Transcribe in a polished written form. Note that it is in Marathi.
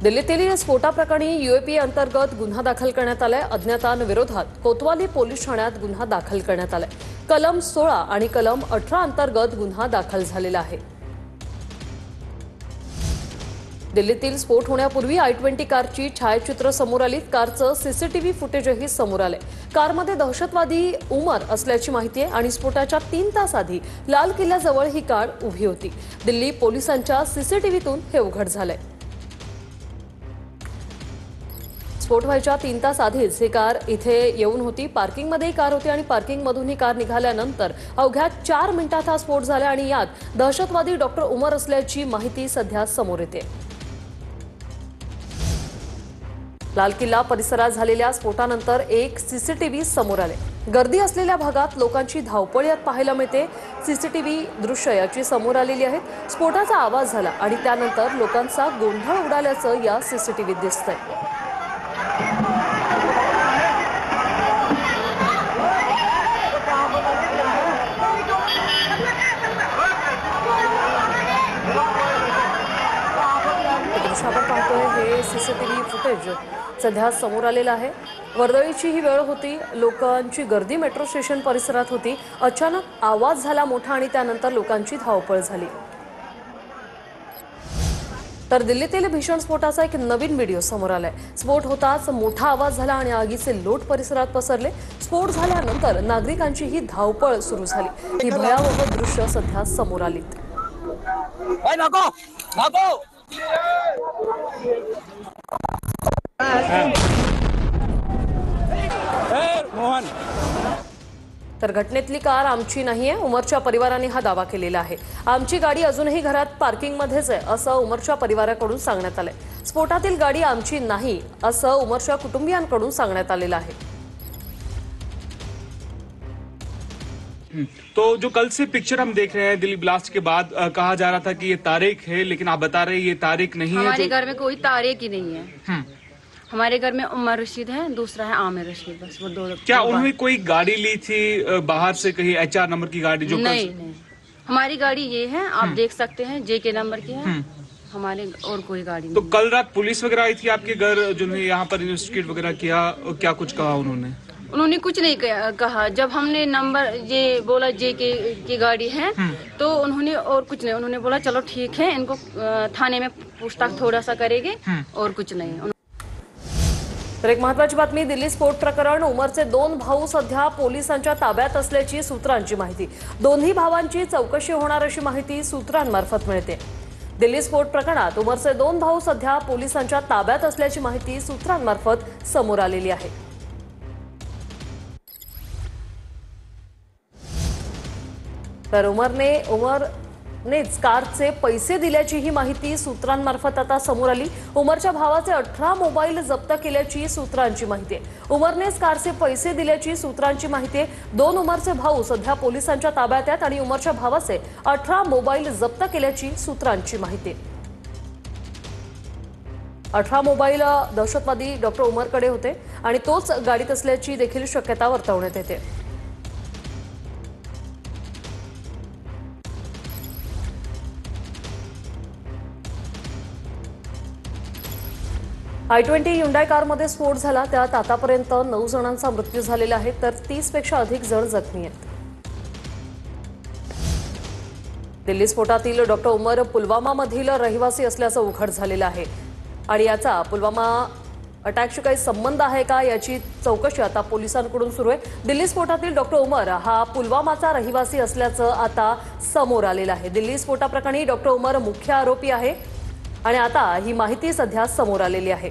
दिल्लीतील स्फोटाप्रकरणी यूएपी अंतर्गत गुन्हा दाखल करण्यात आलाय। अज्ञातांविरोधात कोतवाली पोलीस ठाण्यात गुन्हा दाखल करण्यात आलाय। कलम 16 आणि कलम 18 अंतर्गत गुन्हा दाखल झालेला आहे। दिल्लीतील स्फोट होण्यापूर्वी I-20 कारची छायाचित्र समोर आली। कारचं सीसीटीव्ही फुटेजही समोर आलंय। कारमध्ये दहशतवादी उमर असल्याची माहिती आहे आणि स्फोटाच्या 3 तास आधी लाल किल्ल्याजवळ ही कार उभी होती। दिल्ली पोलिसांच्या सीसीटीव्हीतून हे उघड झालंय। स्फोट व्हायच्या 3 तास आधीच ही कार इथे येऊन होती। पार्किंगमध्ये ही कार होती आणि पार्किंगमधून ही कार निघाल्यानंतर अवघ्या 4 मिनिटात हा स्फोट झाला आणि यात दहशतवादी डॉक्टर उमर असल्याची माहिती सध्या समोर येते। लाल किल्ला परिसरात झालेल्या स्फोटानंतर एक सीसीटीव्ही समोर आले। गर्दी असलेल्या भागात लोकांची धावपळ यात पाहायला मिळते। सीसीटीव्ही दृश्य याची समोर आलेली आहेत। स्फोटाचा आवाज झाला आणि त्यानंतर लोकांचा गोंधळ उडाल्याचं या सीसीटीव्हीत दिसतंय। आपण पाहतोय हे सीसीटीव्ही फुटेज सध्या समोर आलेलं आहे। वर्दळीची ही वेळ होती। लोकांची गर्दी मेट्रो स्टेशन परिसरात होती। अचानक आवाज झाला मोठा आणि त्यानंतर लोकांची धावपळ झाली। तर दिल्लीतील भीषण स्फोटाचा एक नवीन व्हिडिओ समोर आलाय। स्फोट होताच मोठा आवाज झाला आणि आगीचे लोट परिसरात पसरले। स्फोट झाल्यानंतर नागरिकांची ही धावपळ सुरू झाली। ही भयावह दृश्य सध्या समोर आलीत। तर घटनेतली कार आमची नाहीये, उमरच्या परिवाराने हा दावा केलेला आहे। आमची गाडी अजूनही घरात पार्किंगमध्येच आहे असं उमरच्या परिवाराकडून सांगण्यात आलंय। स्फोटातील गाडी आमची नाही असं उमरच्या कुटुंबियांकडून सांगण्यात आलेलं आहे। तो जो कल से पिक्चर हम देख रहे हैं दिल्ली ब्लास्ट के बाद कहा जा रहा था कि ये तारीख है, लेकिन आप बता रहे हैं ये तारीख नहीं है। हमारे घर में कोई तारीख ही नहीं है। हमारे घर में उमर रशीद है, दूसरा है आमिर रशीद, बस वो दो। क्या उन्होंने कोई गाड़ी ली थी बाहर से, कहीं HR नंबर की गाड़ी? जो नहीं, हमारी गाड़ी ये है, आप देख सकते हैं, JK नंबर की है। हमारे और कोई गाड़ी नहीं। तो कल रात पुलिस वगैरह आई थी आपके घर, जिन्होंने यहाँ पर इन्वेस्टिगेट वगैरह किया, क्या कुछ कहा उन्होंने? उन्होंने कुछ नहीं कहा। जब हमने नंबर ये बोला JK की गाड़ी है तो उन्होंने और कुछ नहीं, उन्होंने बोला चलो ठीक है, इनको थाने में पूछताछ थोड़ा सा करेंगे और कुछ नहीं। तर एक महत्त्वाची बातमी, दिल्ली स्फोट प्रकरण, उमरचे 2 भाऊ सध्या पोलिसांच्या ताब्यात असल्याची सूत्रांची माहिती। दोन्ही भावांची चौकशी होणार अशी माहिती सूत्रांमार्फत मिळते। दिल्ली स्फोट प्रकरणात उमरचे 2 भाऊ सध्या पोलिसांच्या ताब्यात असल्याची माहिती सूत्रांमार्फत समोर आलेली आहे। तर उमरनेच कारचे पैसे दिल्याची ही माहिती सूत्रांमार्फत आता समोर आली। उमरच्या भावाचे 18 मोबाईल जप्त केल्याची सूत्रांची माहिती आहे। उमरनेच कारचे पैसे दिल्याची सूत्रांची माहिती आहे। 2 उमरचे भाऊ सध्या पोलिसांच्या ताब्यात आहेत आणि उमरच्या भावाचे 18 मोबाईल जप्त केल्याची सूत्रांची माहिती आहे। 18 मोबाईल दहशतवादी डॉक्टर उमरकडे होते आणि तोच गाडीत असल्याची देखील शक्यता वर्तवण्यात येते। I-20 ह्युंडाई कारमध्ये स्फोट झाला, त्यात आतापर्यंत 9 जणांचा मृत्यू झालेला आहे, तर 30 पेक्षा अधिक जण जखमी आहेत। दिल्ली स्फोटातील डॉक्टर उमर पुलवामामधील रहिवासी असल्याचं उघड झालेलं आहे आणि याचा पुलवामा अटॅकशी काही संबंध आहे का याची चौकशी आता पोलिसांकडून सुरू आहे। दिल्ली स्फोटातील डॉक्टर उमर हा पुलवामाचा रहिवासी असल्याचं आता समोर आलेलं आहे। दिल्ली स्फोटाप्रकरणी डॉक्टर उमर मुख्य आरोपी आहे आणि आता ही माहिती सध्या समोर आलेली आहे।